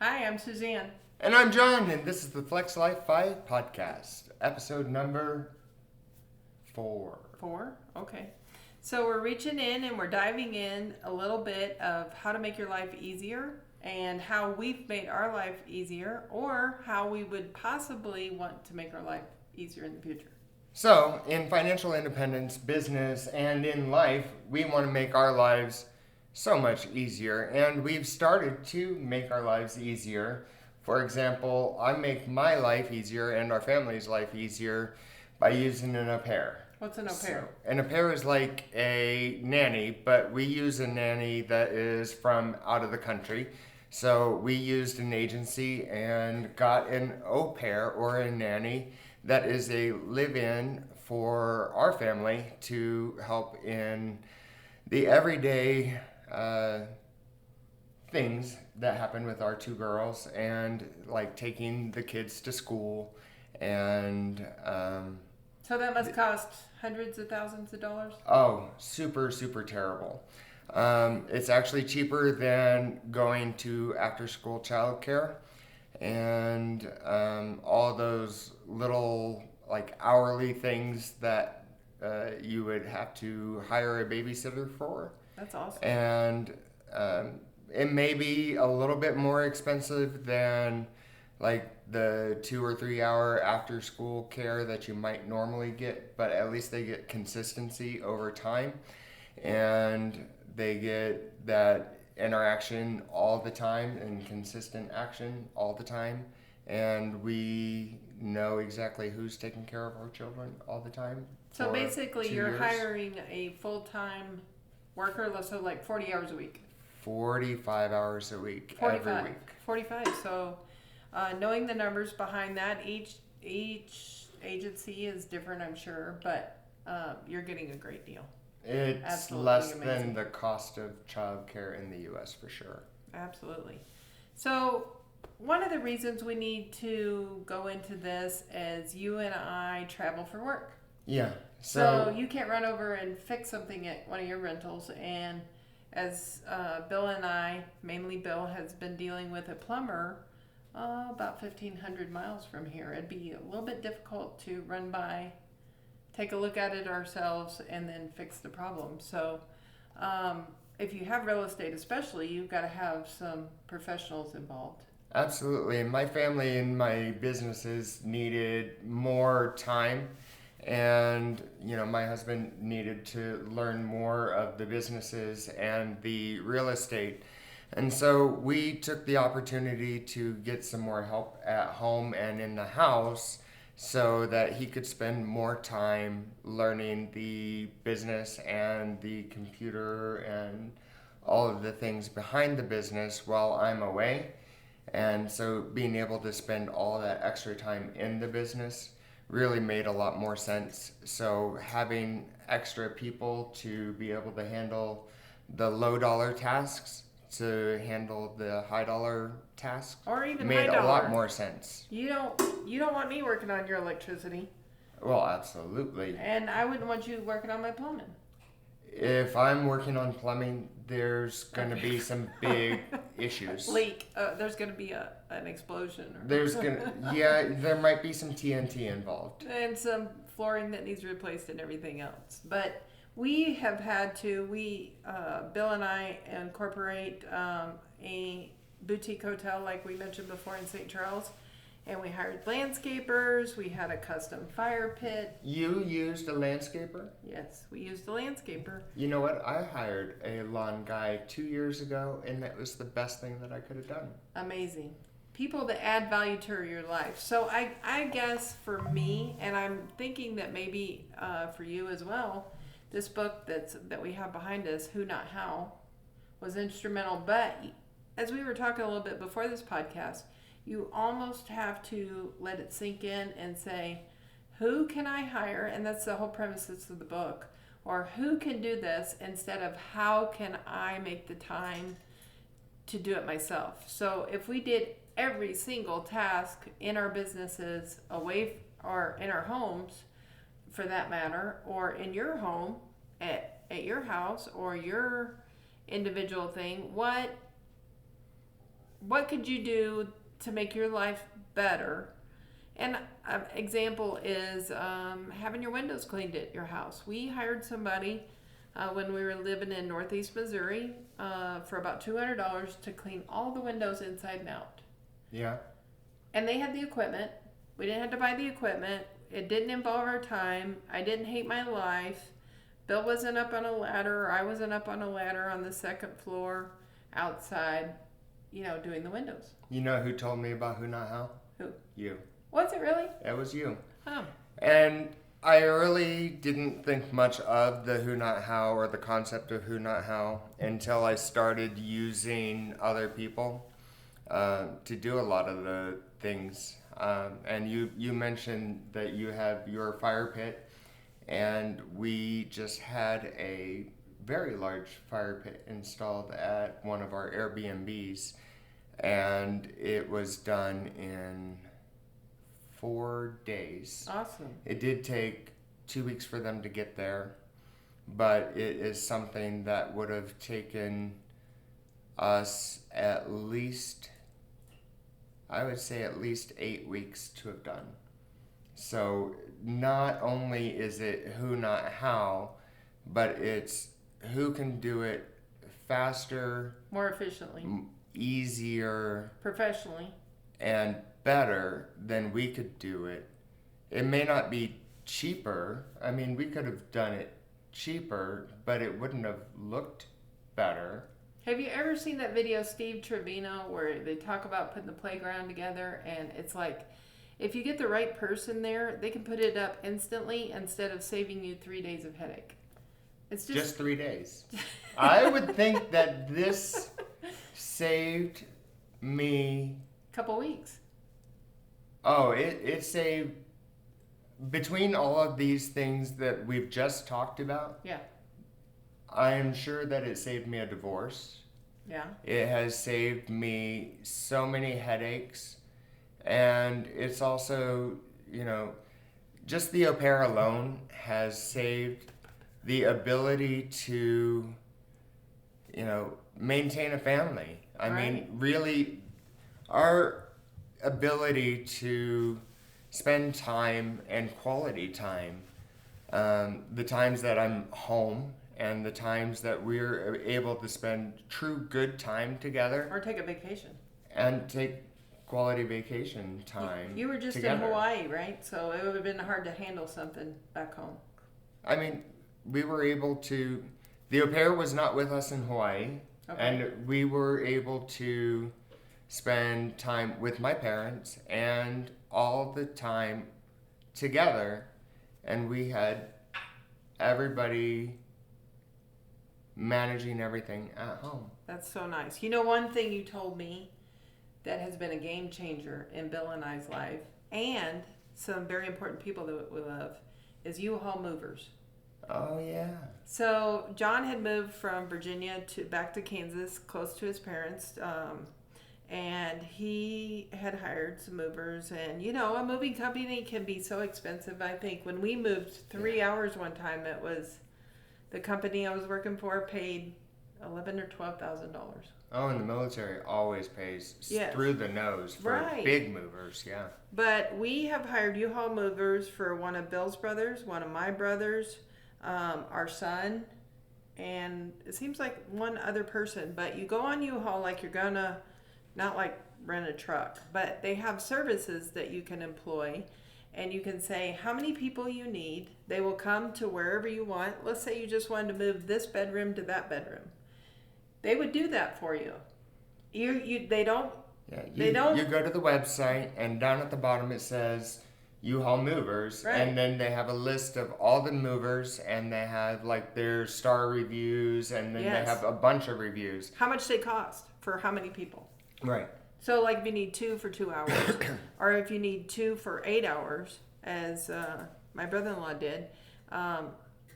Hi, I'm Suzanne. And I'm John, and this is the Flex Life 5 podcast, episode number 4. 4? Okay. So we're reaching in and we're diving in a little bit of how to make your life easier and how we've made our life easier or how we would possibly want to make our life easier in the future. So, in financial independence, business, and in life, we want to make our lives so much easier, and we've started to make our lives easier. For example, I make my life easier and our family's life easier by using an au pair. What's an au pair? So, an au pair is like a nanny, but we use a nanny that is from out of the country. So we used an agency and got an au pair or a nanny that is a live-in for our family to help in the everyday things that happen with our two girls, and like taking the kids to school and So that must cost hundreds of thousands of dollars? super terrible. It's actually cheaper than going to after school childcare and all those little like hourly things that you would have to hire a babysitter for. That's awesome. And it may be a little bit more expensive than like the 2 or 3 hour after school care that you might normally get, but at least they get consistency over time and they get that interaction all the time and consistent action all the time, and we know exactly who's taking care of our children all the time. So basically you're hiring a full-time worker, so like 40 hours a week. 45 hours a week, 45. every week. 45. So knowing the numbers behind that, each agency is different, I'm sure, but you're getting a great deal. It's Absolutely less amazing. than the cost of childcare in the U.S. for sure. Absolutely. So one of the reasons we need to go into this is you and I travel for work. Yeah. So you can't run over and fix something at one of your rentals. And as Bill and I, mainly Bill, has been dealing with a plumber about 1,500 miles from here, it'd be a little bit difficult to run by, take a look at it ourselves, and then fix the problem. So if you have real estate especially, you've got to have some professionals involved. Absolutely. My family and my businesses needed more time, and my husband needed to learn more of the businesses and the real estate. And so we took the opportunity to get some more help at home and in the house so that he could spend more time learning the business and the computer and all of the things behind the business while I'm away. And so being able to spend all that extra time in the business really made a lot more sense. So having extra people to be able to handle the low dollar tasks, to handle the high dollar tasks, Or even made high a lot dollar. more sense. You don't want me working on your electricity, Well, absolutely. and I wouldn't want you working on my plumbing. If I'm working on plumbing, there's going to be some big issues. Leak. There's going to be an explosion. There might be some TNT involved. And some flooring that needs replaced and everything else. But we have had to, Bill and I incorporate a boutique hotel like we mentioned before in St. Charles. And we hired landscapers. We had a custom fire pit. You used a landscaper? Yes, we used a landscaper. You know what? I hired a lawn guy 2 years ago, and that was the best thing that I could have done. Amazing. People that add value to your life. So I guess for me, and I'm thinking that maybe for you as well, this book that we have behind us, Who Not How, was instrumental. But as we were talking a little bit before this podcast, you almost have to let it sink in and say, who can I hire? And that's the whole premise of the book. Or who can do this instead of how can I make the time to do it myself? So if we did every single task in our businesses away or in our homes, for that matter, or in your home, at at your house or your individual thing, what what could you do to make your life better? And an example is having your windows cleaned at your house. We hired somebody when we were living in Northeast Missouri for about $200 to clean all the windows inside and out. Yeah. And they had the equipment. We didn't have to buy the equipment. It didn't involve our time. I didn't hate my life. Bill wasn't up on a ladder, or I wasn't up on a ladder on the second floor outside, doing the windows. You know who told me about Who Not How? Who? You. Was it really? That was you. Oh. And I really didn't think much of the Who Not How or the concept of Who Not How until I started using other people to do a lot of the things. And you mentioned that you have your fire pit, and we just had a very large fire pit installed at one of our Airbnbs, and it was done in 4 days. Awesome. It did take 2 weeks for them to get there, but it is something that would have taken us at least, I would say at least 8 weeks to have done. So not only is it who not how, but it's who can do it faster, More efficiently. easier, Professionally. and better than we could do it. It may not be cheaper. I mean, we could have done it cheaper, but it wouldn't have looked better. Have you ever seen that video, Steve Trevino, where they talk about putting the playground together, and it's like, if you get the right person there, they can put it up instantly instead of saving you 3 days of headache. It's Just 3 days. I would think that this saved me. Couple weeks. Oh, it saved, between all of these things that we've just talked about, Yeah. I am sure that it saved me a divorce. Yeah. It has saved me so many headaches. And it's also, just the au pair alone has saved the ability to, maintain a family. I mean, really, our ability to spend time and quality time, the times that I'm home and the times that we're able to spend true good time together. Or take a vacation. And take quality vacation time. You were just together. in Hawaii, right? So it would have been hard to handle something back home. I mean, we were able to, the au pair was not with us in Hawaii, Okay. and we were able to spend time with my parents and all the time together, and we had everybody managing everything at home. That's so nice. One thing you told me that has been a game changer in Bill and I's life, and some very important people that we love, is U-Haul movers. Oh yeah. So John had moved from Virginia back to Kansas, close to his parents, and he had hired some movers. And a moving company can be so expensive. I think when we moved 3 hours one time, it was the company I was working for paid $11,000 or $12,000. Oh, and the military always pays through the nose for big movers, yeah. But we have hired U-Haul movers for one of Bill's brothers, one of my brothers, our son, and it seems like one other person. But you go on U-Haul like you're gonna, not like rent a truck, but they have services that you can employ, and you can say how many people you need. They will come to wherever you want. Let's say you just wanted to move this bedroom to that bedroom. They would do that for you. They don't. Yeah, they don't. You go to the website, and down at the bottom it says U-Haul movers, Right. and then they have a list of all the movers, and they have like their star reviews, and then they have a bunch of reviews. How much they cost for how many people? Right. So like if you need 2 for 2 hours, or if you need 2 for 8 hours, as my brother-in-law did,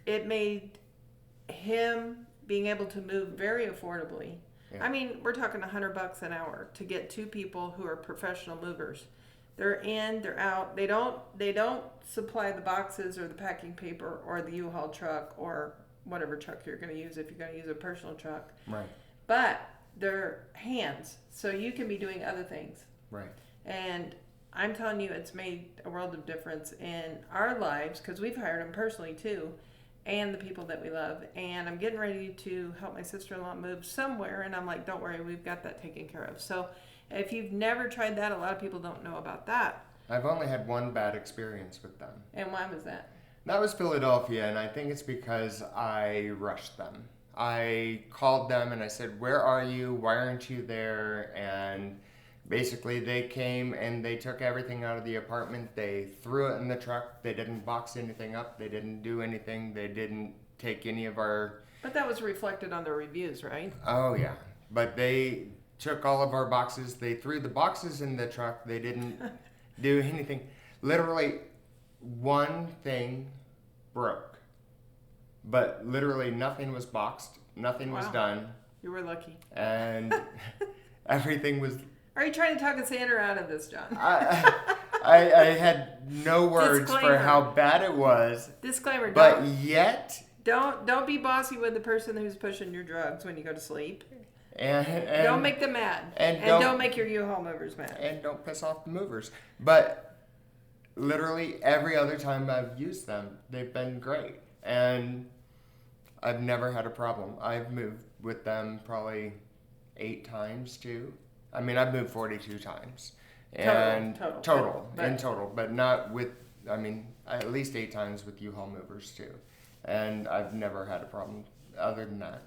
it made him being able to move very affordably. Yeah. I mean, we're talking $100 an hour to get 2 people who are professional movers. They're in, they're out. They don't supply the boxes or the packing paper or the U-Haul truck or whatever truck you're going to use if you're going to use a personal truck. Right. But their hands, so you can be doing other things. Right. And I'm telling you, it's made a world of difference in our lives because we've hired them personally too, and the people that we love. And I'm getting ready to help my sister-in-law move somewhere, and I'm like, don't worry, we've got that taken care of. So if you've never tried that, a lot of people don't know about that. I've only had one bad experience with them. And why was that? That was Philadelphia, and I think it's because I rushed them. I called them and I said, "Where are you? Why aren't you there?" And basically they came and they took everything out of the apartment. They threw it in the truck. They didn't box anything up. They didn't do anything. They didn't take any of our... But that was reflected on the reviews, right? Oh, yeah. But they took all of our boxes. They threw the boxes in the truck. They didn't do anything. Literally, one thing broke. But literally nothing was boxed. Nothing was done. You were lucky. And everything was... Are you trying to talk a Sandra out of this, John? I had no words Disclaimer. for how bad it was. Disclaimer, But yet... Don't be bossy with the person who's pushing your drugs when you go to sleep. And don't make them mad. And don't make your U-Haul movers mad. And don't piss off the movers. But literally every other time I've used them, they've been great. And I've never had a problem. I've moved with them probably 8 times too. I mean, I've moved 42 times. And total, but not with, I mean, at least 8 times with U-Haul movers too. And I've never had a problem other than that.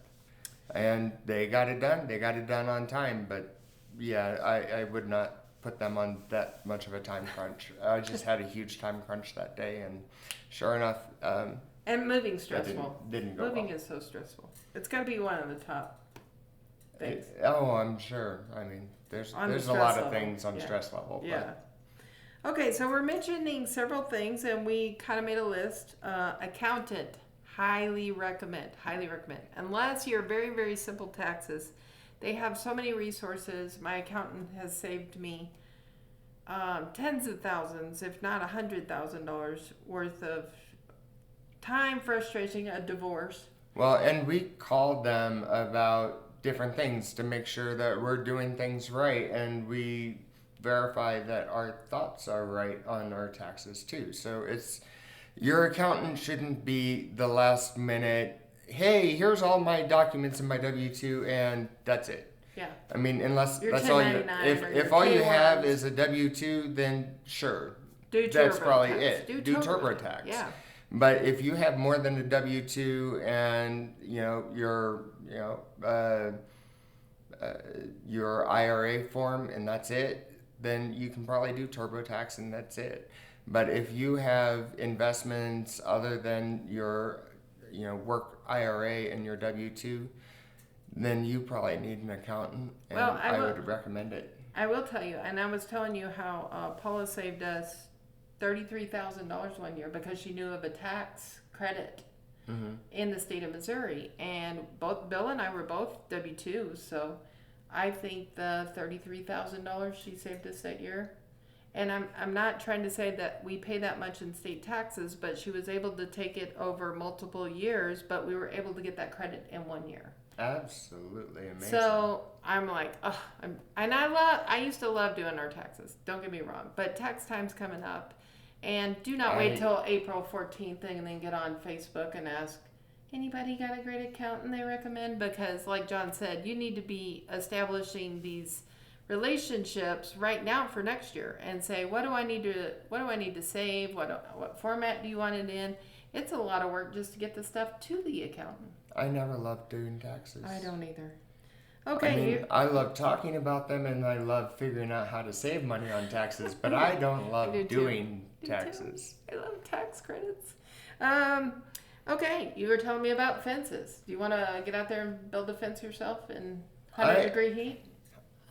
And they got it done. They got it done on time. But yeah, I would not put them on that much of a time crunch. I just had a huge time crunch that day. And sure enough... and moving's stressful. Didn't go Moving well. is so stressful. It's got to be one of the top things. I'm sure. I mean, there's a lot of things on stress level. Yeah. Okay, so we're mentioning several things, and we kind of made a list. Accountant, highly recommend. Unless you're very, very simple taxes, they have so many resources. My accountant has saved me tens of thousands, if not $100,000 worth of time, frustration, a divorce. Well, and we called them about different things to make sure that we're doing things right, and we verify that our thoughts are right on our taxes too. So it's, your accountant shouldn't be the last minute, hey, here's all my documents in my W-2 and that's it. Yeah. I mean, unless Your that's all you, if all you have is a W-2, then sure. That's probably it. Do TurboTax. Yeah. But if you have more than a W-2 and, your IRA form and that's it, then you can probably do TurboTax and that's it. But if you have investments other than your, work IRA and your W-2, then you probably need an accountant, and I would recommend it. I will tell you, and I was telling you how Paula saved us $33,000 one year because she knew of a tax credit in the state of Missouri, and both Bill and I were both W-2s, so I think the $33,000 she saved us that year. And I'm not trying to say that we pay that much in state taxes, but she was able to take it over multiple years, but we were able to get that credit in 1 year. Absolutely amazing. So I'm like, I used to love doing our taxes. Don't get me wrong, but tax time's coming up, and do not wait till April 14th and then get on Facebook and ask, anybody got a great accountant they recommend? Because like John said, you need to be establishing these relationships right now for next year and say, what do I need to save? What format do you want it in? It's a lot of work just to get the stuff to the accountant. I never loved doing taxes. I don't either. Okay. I mean, I love talking about them and I love figuring out how to save money on taxes, but I don't love doing taxes. I love tax credits. Okay, you were telling me about fences. Do you want to get out there and build a fence yourself in 100-degree heat?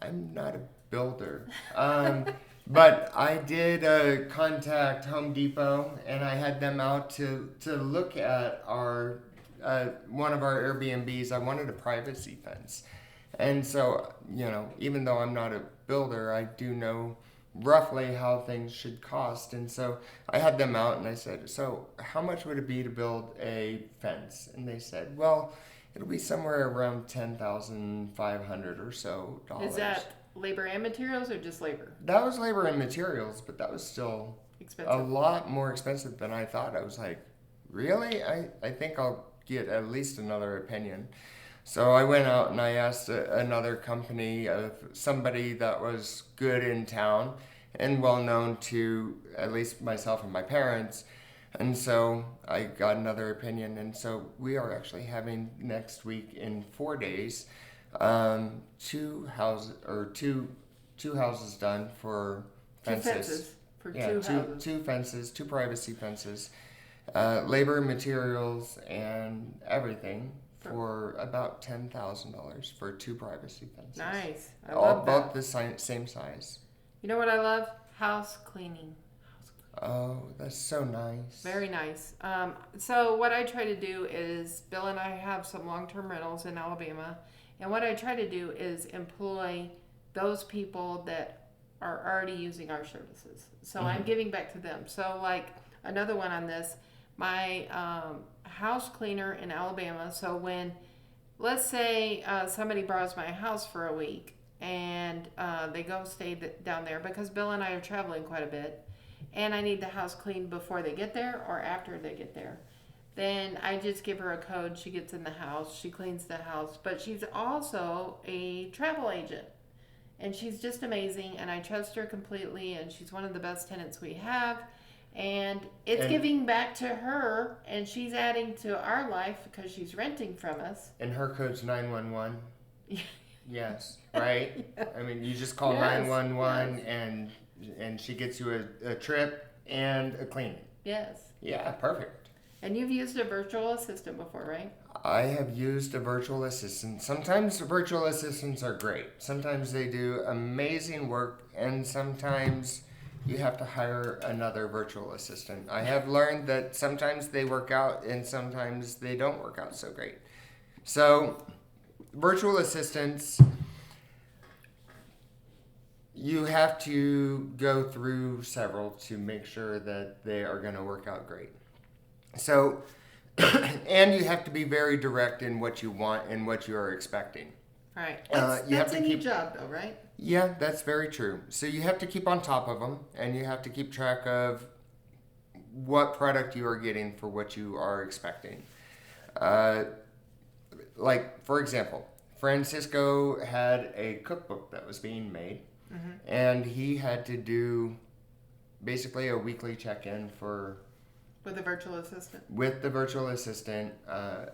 I'm not a builder. But I did contact Home Depot, and I had them out to look at our one of our Airbnbs. I wanted a privacy fence. And so, even though I'm not a builder, I do know roughly how things should cost. And so I had them out and I said, so how much would it be to build a fence? And they said, well, It'll be somewhere around $10,500 or so dollars. Is that labor and materials or just labor? That was labor and materials, but that was still Expensive. a lot more expensive than I thought. I was like, really? I think I'll get at least another opinion. So I went out and I asked another company of somebody that was good in town and well known to at least myself and my parents. And so I got another opinion. And so we are actually having next week in 4 days, two houses done for fences. Two fences for Yeah, two houses. two fences, two privacy fences, labor, materials, and everything for about $10,000 for two privacy fences. Nice. I All love both that. the same size. You know what I love? House cleaning. Oh, that's so nice. Very nice. So what I try to do is, Bill and I have some long-term rentals in Alabama, and what I try to do is employ those people that are already using our services. So I'm giving back to them. So like another one on this, my house cleaner in Alabama. So when, let's say somebody borrows my house for a week and they go stay down there because Bill and I are traveling quite a bit, and I need the house cleaned before they get there or after they get there, then I just give her a code. She gets in the house, she cleans the house, but she's also a travel agent. And she's just amazing, and I trust her completely, and she's one of the best tenants we have. And it's giving back to her, and she's adding to our life because she's renting from us. And her code's 911. Yes, right? Yeah. I mean, you just call Yes, 911 yes. and she gets you a trip and a cleaning. Yes. Yeah, perfect. And you've used a virtual assistant before, right? I have used a virtual assistant. Sometimes virtual assistants are great. Sometimes they do amazing work, and sometimes you have to hire another virtual assistant. I have learned that sometimes they work out and sometimes they don't work out so great. So, virtual assistants, you have to go through several to make sure that they are going to work out great. So, and you have to be very direct in what you want and what you are expecting. Right. You have That's to any keep- job, though, right? Yeah, that's very true. So you have to keep on top of them, and you have to keep track of what product you are getting for what you are expecting. Like, for example, Francisco had a cookbook that was being made, and he had to do basically a weekly check-in With a virtual assistant. with the virtual assistant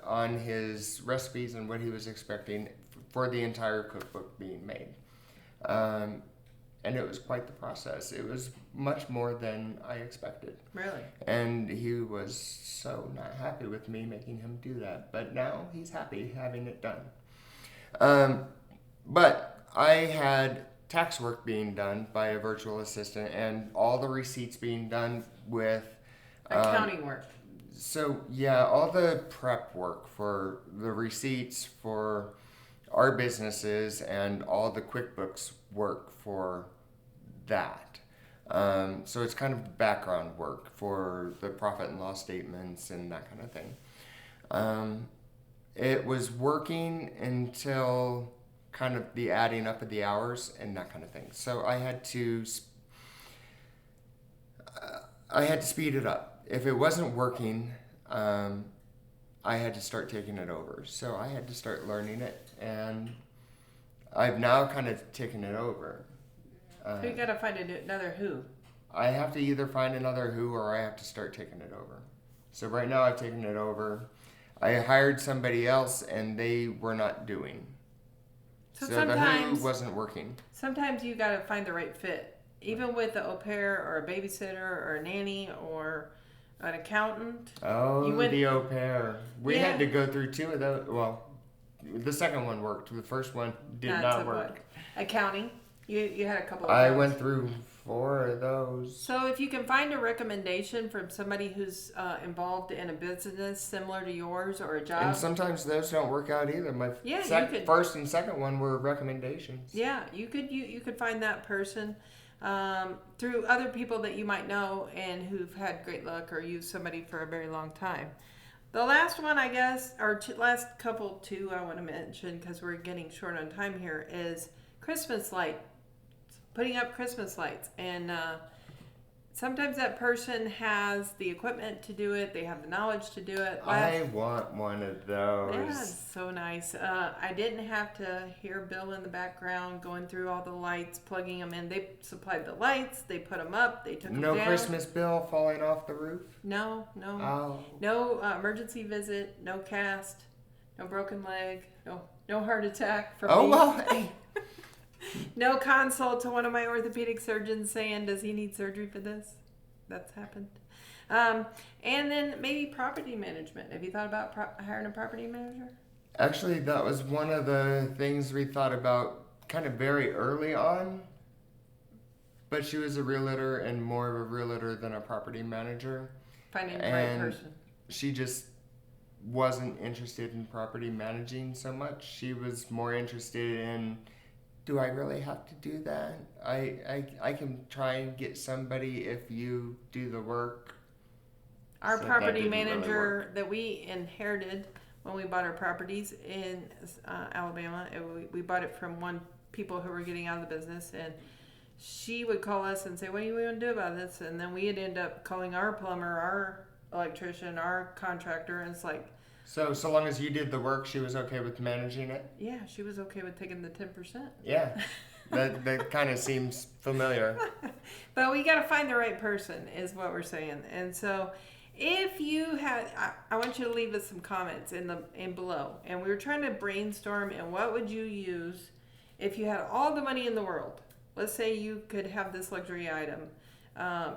on his recipes and what he was expecting for the entire cookbook being made. And it was quite the process. It was much more than I expected. Really? And he was so not happy with me making him do that. But now he's happy having it done. But I had tax work being done by a virtual assistant and all the receipts being done with Accounting work. So, yeah, all the prep work for the receipts for our businesses and all the QuickBooks work for that. So it's kind of background work for the profit and loss statements and that kind of thing. It was working until kind of the adding up of the hours and that kind of thing. So I had to speed it up. If it wasn't working, I had to start taking it over. So I had to start learning it, and I've now kind of taken it over. So you got to find another who. I have to either find another who or I have to start taking it over. So right now I've taken it over. I hired somebody else, and they were not doing. So the sometimes who wasn't working. Sometimes you got to find the right fit. Even with the au pair or a babysitter or a nanny or an accountant. Oh, the au pair. We Yeah. had to go through two of those. Well, the second one worked. The first one did not so work. much. Accounting. You had a couple of I those. went through 4 of those. So if you can find a recommendation from somebody who's involved in a business similar to yours or a job. And sometimes those don't work out either. My Yeah, you could- first and second one were recommendations. Yeah, you could find that person through other people that you might know and who've had great luck or used somebody for a very long time. The last one, I guess, or last couple two I want to mention because we're getting short on time here is Christmas light, putting up Christmas lights. And sometimes that person has the equipment to do it. They have the knowledge to do it. I want one of those. Yeah, it's so nice. I didn't have to hear Bill in the background going through all the lights, plugging them in. They supplied the lights. They put them up. They took them No down. Christmas bill falling off the roof? No. Oh. No emergency visit. No cast. No broken leg. No heart attack from Oh, me. well, hey. No consult to one of my orthopedic surgeons saying, does he need surgery for this? That's happened. And then maybe property management. Have you thought about hiring a property manager? Actually, that was one of the things we thought about kind of very early on. But she was a realtor and more of a realtor than a property manager. Finding the right person. She just wasn't interested in property managing so much. She was more interested in, do I really have to do that? I can try and get somebody if you do the work. Our So property that didn't really manager work. that we inherited when we bought our properties in Alabama, we bought it from one people who were getting out of the business, and she would call us and say, what do you want to do about this? And then we'd end up calling our plumber, our electrician, our contractor, and it's like, So long as you did the work, she was okay with managing it? yeah, she was okay with taking the 10%. Yeah, that kind of seems familiar. But we got to find the right person is what we're saying. And so if you had, I want you to leave us some comments in below. And we were trying to brainstorm and what would you use if you had all the money in the world? Let's say you could have this luxury item,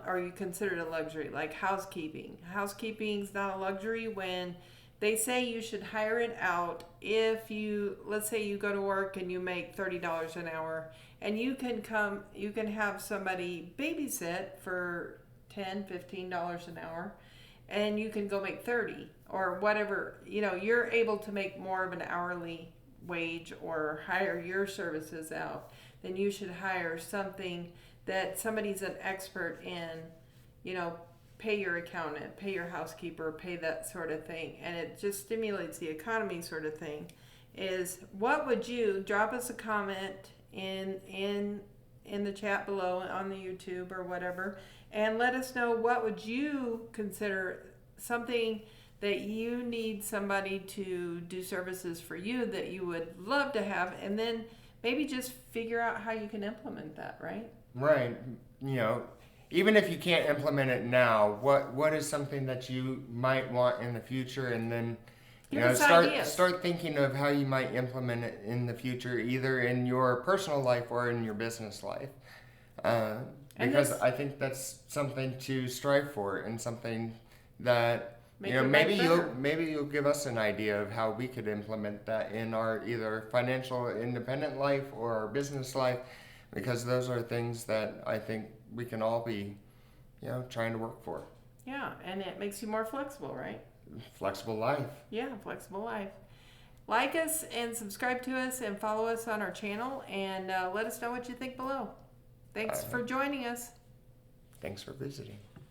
or you consider it a luxury, like housekeeping. Housekeeping's not a luxury when they say you should hire it out if you, let's say you go to work and you make $30 an hour and you can have somebody babysit for $10, $15 an hour and you can go make 30 or whatever, you're able to make more of an hourly wage or hire your services out, then you should hire something that somebody's an expert in, pay your accountant, pay your housekeeper, pay that sort of thing. And it just stimulates the economy sort of thing. Is what would you, drop us a comment in the chat below on the YouTube or whatever, and let us know what would you consider something that you need somebody to do services for you that you would love to have, and then maybe just figure out how you can implement that, right? Right. Even if you can't implement it now, what is something that you might want in the future, and then start thinking of how you might implement it in the future, either in your personal life or in your business life. Because I think that's something to strive for, and something that maybe you'll give us an idea of how we could implement that in our either financial independent life or our business life, because those are things that I think we can all be, trying to work for. Yeah, and it makes you more flexible, right? Flexible life. Yeah, flexible life. Like us and subscribe to us and follow us on our channel, and let us know what you think below. Thanks for joining us. Thanks for visiting.